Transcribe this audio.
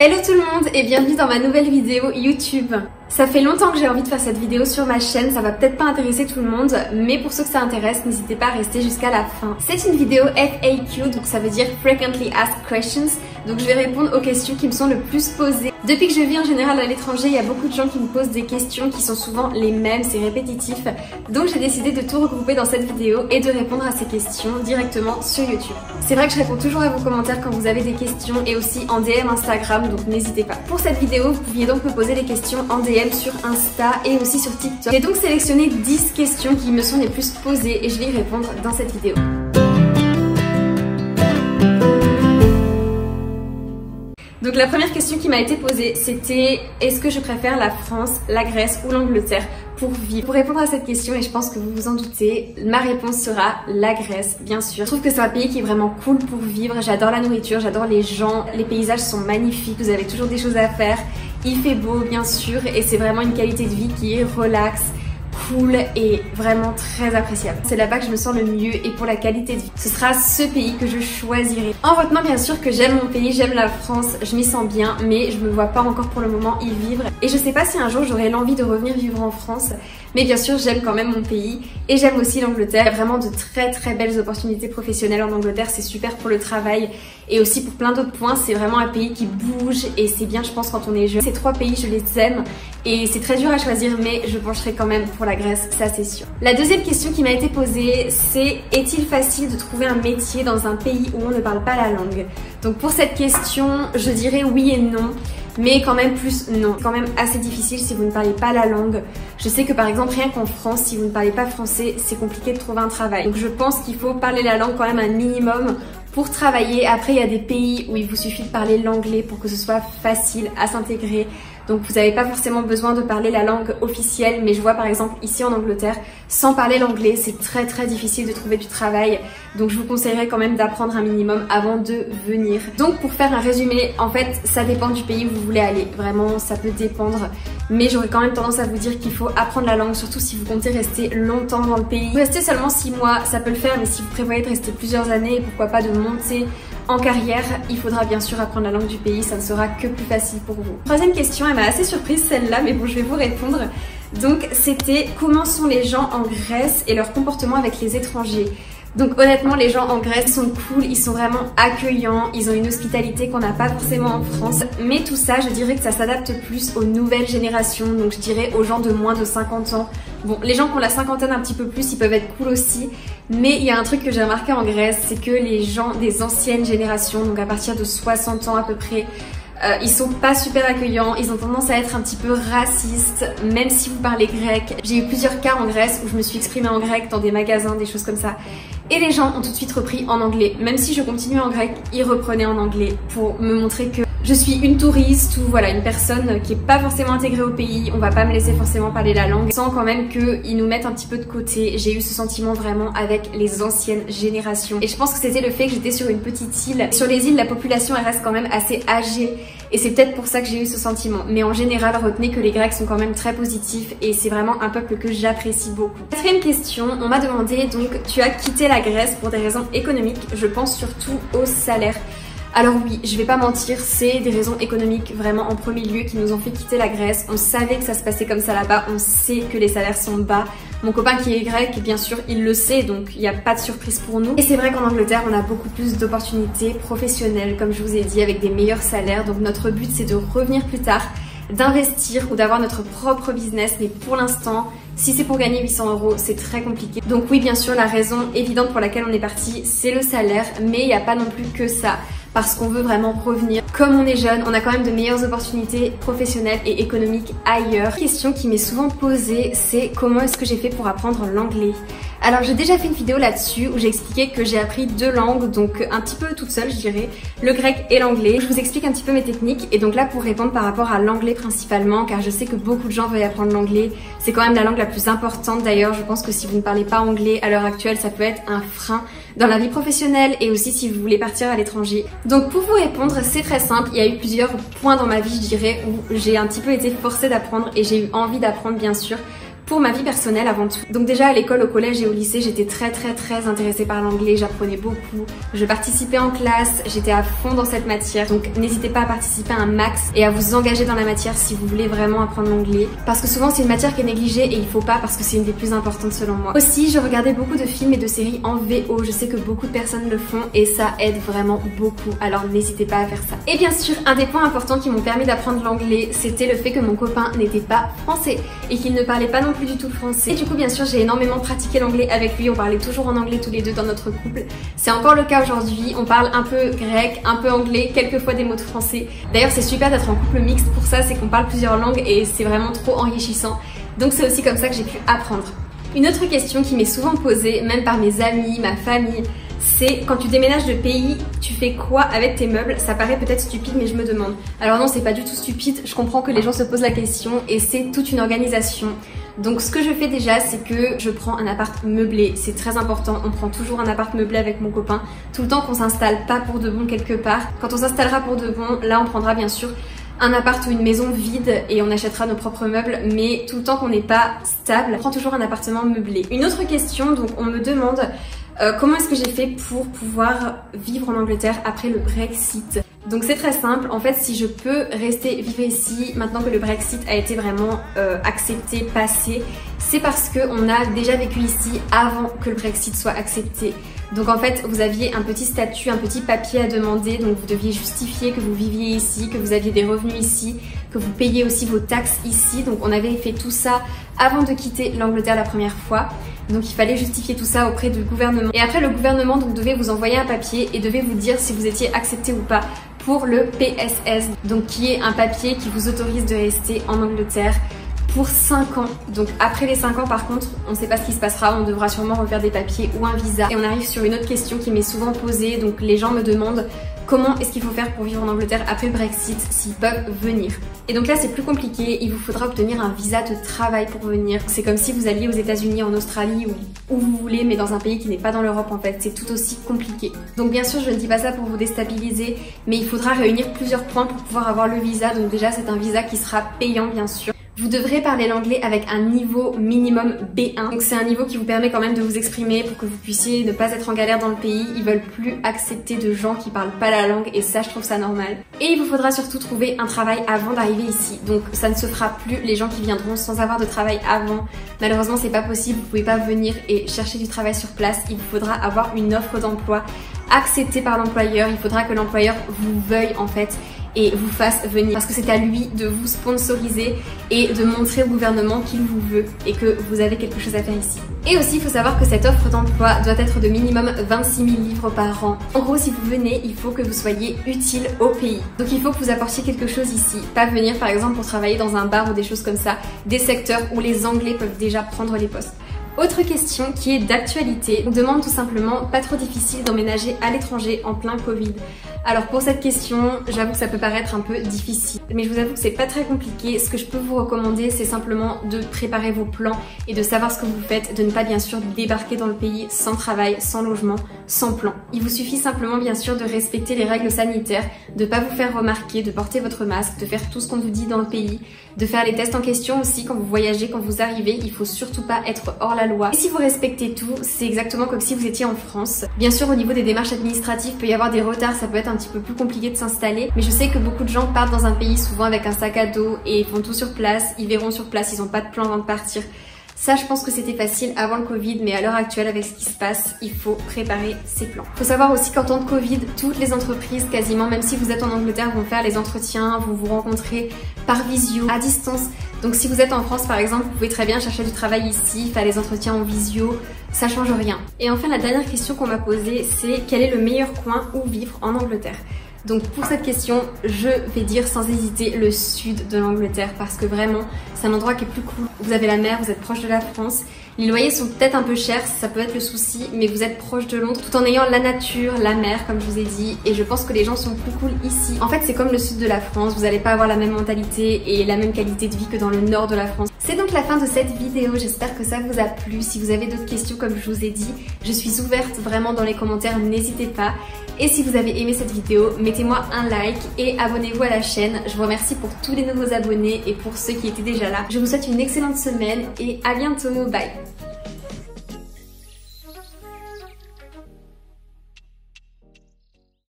Hello tout le monde et bienvenue dans ma nouvelle vidéo YouTube. Ça fait longtemps que j'ai envie de faire cette vidéo sur ma chaîne, ça va peut-être pas intéresser tout le monde, mais pour ceux que ça intéresse, n'hésitez pas à rester jusqu'à la fin. C'est une vidéo FAQ, donc ça veut dire Frequently Asked Questions, donc je vais répondre aux questions qui me sont le plus posées. Depuis que je vis en général à l'étranger, il y a beaucoup de gens qui me posent des questions qui sont souvent les mêmes, c'est répétitif, donc j'ai décidé de tout regrouper dans cette vidéo et de répondre à ces questions directement sur YouTube. C'est vrai que je réponds toujours à vos commentaires quand vous avez des questions et aussi en DM Instagram, donc n'hésitez pas. Pour cette vidéo, vous pouviez donc me poser des questions en DM sur Insta et aussi sur TikTok. J'ai donc sélectionné 10 questions qui me sont les plus posées et je vais y répondre dans cette vidéo. Donc la première question qui m'a été posée, c'était est-ce que je préfère la France, la Grèce ou l'Angleterre pour vivre? Pour répondre à cette question, et je pense que vous vous en doutez, ma réponse sera la Grèce, bien sûr. Je trouve que c'est un pays qui est vraiment cool pour vivre. J'adore la nourriture, j'adore les gens, les paysages sont magnifiques, vous avez toujours des choses à faire. Il fait beau, bien sûr, et c'est vraiment une qualité de vie qui est relaxe, cool et vraiment très appréciable. C'est là-bas que je me sens le mieux et pour la qualité de vie. Ce sera ce pays que je choisirai. En retenant bien sûr que j'aime mon pays, j'aime la France, je m'y sens bien, mais je me vois pas encore pour le moment y vivre. Et je sais pas si un jour j'aurai l'envie de revenir vivre en France, mais bien sûr j'aime quand même mon pays et j'aime aussi l'Angleterre. Il y a vraiment de très belles opportunités professionnelles en Angleterre, c'est super pour le travail et aussi pour plein d'autres points. C'est vraiment un pays qui bouge et c'est bien je pense quand on est jeune. Ces trois pays je les aime et c'est très dur à choisir mais je pencherai quand même pour la Grèce, ça c'est sûr. La deuxième question qui m'a été posée, c'est est-il facile de trouver un métier dans un pays où on ne parle pas la langue? Donc pour cette question, je dirais oui et non, mais quand même plus non. C'est quand même assez difficile si vous ne parlez pas la langue. Je sais que par exemple rien qu'en France, si vous ne parlez pas français, c'est compliqué de trouver un travail. Donc je pense qu'il faut parler la langue quand même un minimum pour travailler. Après il y a des pays où il vous suffit de parler l'anglais pour que ce soit facile à s'intégrer. Donc vous n'avez pas forcément besoin de parler la langue officielle, mais je vois par exemple ici en Angleterre, sans parler l'anglais, c'est très difficile de trouver du travail. Donc je vous conseillerais quand même d'apprendre un minimum avant de venir. Donc pour faire un résumé, en fait ça dépend du pays où vous voulez aller, vraiment ça peut dépendre. Mais j'aurais quand même tendance à vous dire qu'il faut apprendre la langue, surtout si vous comptez rester longtemps dans le pays. Rester seulement 6 mois, ça peut le faire, mais si vous prévoyez de rester plusieurs années, pourquoi pas de monter en carrière, il faudra bien sûr apprendre la langue du pays, ça ne sera que plus facile pour vous. Troisième question, elle m'a assez surprise celle-là, mais bon je vais vous répondre. Donc c'était comment sont les gens en Grèce et leur comportement avec les étrangers? Donc honnêtement les gens en Grèce sont cool, ils sont vraiment accueillants, ils ont une hospitalité qu'on n'a pas forcément en France. Mais tout ça je dirais que ça s'adapte plus aux nouvelles générations, donc je dirais aux gens de moins de 50 ans. Bon les gens qui ont la cinquantaine un petit peu plus ils peuvent être cool aussi. Mais il y a un truc que j'ai remarqué en Grèce, c'est que les gens des anciennes générations, donc à partir de 60 ans à peu près, ils sont pas super accueillants, ils ont tendance à être un petit peu racistes, même si vous parlez grec. J'ai eu plusieurs cas en Grèce où je me suis exprimée en grec dans des magasins, des choses comme ça. Et les gens ont tout de suite repris en anglais. Même si je continuais en grec, ils reprenaient en anglais pour me montrer que je suis une touriste ou voilà une personne qui est pas forcément intégrée au pays. On va pas me laisser forcément parler la langue. Sans quand même qu'ils nous mettent un petit peu de côté. J'ai eu ce sentiment vraiment avec les anciennes générations. Et je pense que c'était le fait que j'étais sur une petite île. Sur les îles, la population elle reste quand même assez âgée. Et c'est peut-être pour ça que j'ai eu ce sentiment. Mais en général, retenez que les Grecs sont quand même très positifs et c'est vraiment un peuple que j'apprécie beaucoup. Quatrième question, on m'a demandé donc tu as quitté la Grèce pour des raisons économiques. Je pense surtout au salaire. Alors oui, je vais pas mentir, c'est des raisons économiques vraiment en premier lieu qui nous ont fait quitter la Grèce. On savait que ça se passait comme ça là-bas, on sait que les salaires sont bas. Mon copain qui est grec, bien sûr, il le sait, donc il n'y a pas de surprise pour nous. Et c'est vrai qu'en Angleterre, on a beaucoup plus d'opportunités professionnelles, comme je vous ai dit, avec des meilleurs salaires. Donc notre but, c'est de revenir plus tard, d'investir ou d'avoir notre propre business. Mais pour l'instant, si c'est pour gagner 800 €, c'est très compliqué. Donc oui, bien sûr, la raison évidente pour laquelle on est parti, c'est le salaire. Mais il n'y a pas non plus que ça. Parce qu'on veut vraiment revenir. Comme on est jeune, on a quand même de meilleures opportunités professionnelles et économiques ailleurs. La question qui m'est souvent posée, c'est comment est-ce que j'ai fait pour apprendre l'anglais? Alors j'ai déjà fait une vidéo là-dessus où j'ai expliqué que j'ai appris 2 langues, donc un petit peu toute seule je dirais, le grec et l'anglais. Je vous explique un petit peu mes techniques et donc là pour répondre par rapport à l'anglais principalement, car je sais que beaucoup de gens veulent apprendre l'anglais. C'est quand même la langue la plus importante d'ailleurs, je pense que si vous ne parlez pas anglais à l'heure actuelle, ça peut être un frein dans la vie professionnelle et aussi si vous voulez partir à l'étranger. Donc pour vous répondre, c'est très simple, il y a eu plusieurs points dans ma vie je dirais où j'ai un petit peu été forcée d'apprendre et j'ai eu envie d'apprendre bien sûr. pour ma vie personnelle avant tout. Donc déjà à l'école, au collège et au lycée, j'étais très intéressée par l'anglais, j'apprenais beaucoup, je participais en classe, j'étais à fond dans cette matière. Donc n'hésitez pas à participer à un max et à vous engager dans la matière si vous voulez vraiment apprendre l'anglais. Parce que souvent c'est une matière qui est négligée et il faut pas, parce que c'est une des plus importantes selon moi. Aussi, je regardais beaucoup de films et de séries en VO, je sais que beaucoup de personnes le font et ça aide vraiment beaucoup, alors n'hésitez pas à faire ça. Et bien sûr, un des points importants qui m'ont permis d'apprendre l'anglais, c'était le fait que mon copain n'était pas français et qu'il ne parlait pas non plus du tout le français. Et du coup, bien sûr, j'ai énormément pratiqué l'anglais avec lui, on parlait toujours en anglais tous les deux dans notre couple. C'est encore le cas aujourd'hui, on parle un peu grec, un peu anglais, quelquefois des mots de français. D'ailleurs, c'est super d'être en couple mixte pour ça, c'est qu'on parle plusieurs langues et c'est vraiment trop enrichissant. Donc c'est aussi comme ça que j'ai pu apprendre. Une autre question qui m'est souvent posée, même par mes amis, ma famille, c'est quand tu déménages de pays, tu fais quoi avec tes meubles? Ça paraît peut-être stupide, mais je me demande. Alors non, c'est pas du tout stupide, je comprends que les gens se posent la question et c'est toute une organisation. Donc ce que je fais déjà, c'est que je prends un appart meublé, c'est très important, on prend toujours un appart meublé avec mon copain, tout le temps qu'on s'installe pas pour de bon quelque part. Quand on s'installera pour de bon, là on prendra bien sûr un appart ou une maison vide et on achètera nos propres meubles, mais tout le temps qu'on n'est pas stable, on prend toujours un appartement meublé. Une autre question, donc on me demande comment est-ce que j'ai fait pour pouvoir vivre en Angleterre après le Brexit. Donc c'est très simple, en fait si je peux rester vivre ici maintenant que le Brexit a été vraiment accepté, passé, c'est parce qu'on a déjà vécu ici avant que le Brexit soit accepté. Donc en fait vous aviez un petit statut, un petit papier à demander, donc vous deviez justifier que vous viviez ici, que vous aviez des revenus ici, que vous payiez aussi vos taxes ici. Donc on avait fait tout ça avant de quitter l'Angleterre la première fois. Donc il fallait justifier tout ça auprès du gouvernement. Et après le gouvernement donc devait vous envoyer un papier et devait vous dire si vous étiez accepté ou pas pour le PSS, donc qui est un papier qui vous autorise de rester en Angleterre pour 5 ans. Donc après les 5 ans par contre, on ne sait pas ce qui se passera, on devra sûrement refaire des papiers ou un visa. Et on arrive sur une autre question qui m'est souvent posée, donc les gens me demandent comment est-ce qu'il faut faire pour vivre en Angleterre après le Brexit, s'ils peuvent venir. Et donc là c'est plus compliqué, il vous faudra obtenir un visa de travail pour venir. C'est comme si vous alliez aux États-Unis, en Australie ou où vous voulez, mais dans un pays qui n'est pas dans l'Europe en fait, c'est tout aussi compliqué. Donc bien sûr je ne dis pas ça pour vous déstabiliser, mais il faudra réunir plusieurs points pour pouvoir avoir le visa. Donc déjà c'est un visa qui sera payant bien sûr. Vous devrez parler l'anglais avec un niveau minimum B1. Donc c'est un niveau qui vous permet quand même de vous exprimer pour que vous puissiez ne pas être en galère dans le pays. Ils veulent plus accepter de gens qui parlent pas la langue et ça je trouve ça normal. Et il vous faudra surtout trouver un travail avant d'arriver ici. Donc ça ne se fera plus, les gens qui viendront sans avoir de travail avant. Malheureusement c'est pas possible, vous pouvez pas venir et chercher du travail sur place. Il vous faudra avoir une offre d'emploi acceptée par l'employeur. Il faudra que l'employeur vous veuille en fait et vous fasse venir parce que c'est à lui de vous sponsoriser et de montrer au gouvernement qu'il vous veut et que vous avez quelque chose à faire ici. Et aussi il faut savoir que cette offre d'emploi doit être de minimum 26 000 livres par an. En gros si vous venez, il faut que vous soyez utile au pays. Donc il faut que vous apportiez quelque chose ici, pas venir par exemple pour travailler dans un bar ou des choses comme ça, des secteurs où les Anglais peuvent déjà prendre les postes. Autre question qui est d'actualité, on demande tout simplement, pas trop difficile d'emménager à l'étranger en plein Covid. Alors pour cette question, j'avoue que ça peut paraître un peu difficile, mais je vous avoue que c'est pas très compliqué. Ce que je peux vous recommander, c'est simplement de préparer vos plans et de savoir ce que vous faites, de ne pas bien sûr débarquer dans le pays sans travail, sans logement, sans plan. Il vous suffit simplement bien sûr de respecter les règles sanitaires, de pas vous faire remarquer, de porter votre masque, de faire tout ce qu'on vous dit dans le pays, de faire les tests en question aussi quand vous voyagez, quand vous arrivez. Il faut surtout pas être hors la loi. Et si vous respectez tout, c'est exactement comme si vous étiez en France. Bien sûr au niveau des démarches administratives, il peut y avoir des retards, ça peut être un petit peu plus compliqué de s'installer, mais je sais que beaucoup de gens partent dans un pays souvent avec un sac à dos et font tout sur place, ils verront sur place, ils n'ont pas de plan avant de partir. Ça, je pense que c'était facile avant le Covid, mais à l'heure actuelle, avec ce qui se passe, il faut préparer ses plans. Il faut savoir aussi qu'en temps de Covid, toutes les entreprises, quasiment, même si vous êtes en Angleterre, vont faire les entretiens, vont vous rencontrer par visio, à distance. Donc si vous êtes en France, par exemple, vous pouvez très bien chercher du travail ici, faire les entretiens en visio, ça change rien. Et enfin, la dernière question qu'on m'a posée, c'est quel est le meilleur coin où vivre en Angleterre ? Donc pour cette question, je vais dire sans hésiter le sud de l'Angleterre parce que vraiment c'est un endroit qui est plus cool. Vous avez la mer, vous êtes proche de la France. Les loyers sont peut-être un peu chers, ça peut être le souci, mais vous êtes proche de Londres tout en ayant la nature, la mer comme je vous ai dit, et je pense que les gens sont plus cool ici. En fait c'est comme le sud de la France, vous n'allez pas avoir la même mentalité et la même qualité de vie que dans le nord de la France. C'est donc la fin de cette vidéo, j'espère que ça vous a plu. Si vous avez d'autres questions comme je vous ai dit, je suis ouverte vraiment dans les commentaires, n'hésitez pas. Et si vous avez aimé cette vidéo, mettez-moi un like et abonnez-vous à la chaîne. Je vous remercie pour tous les nouveaux abonnés et pour ceux qui étaient déjà là. Je vous souhaite une excellente semaine et à bientôt, bye!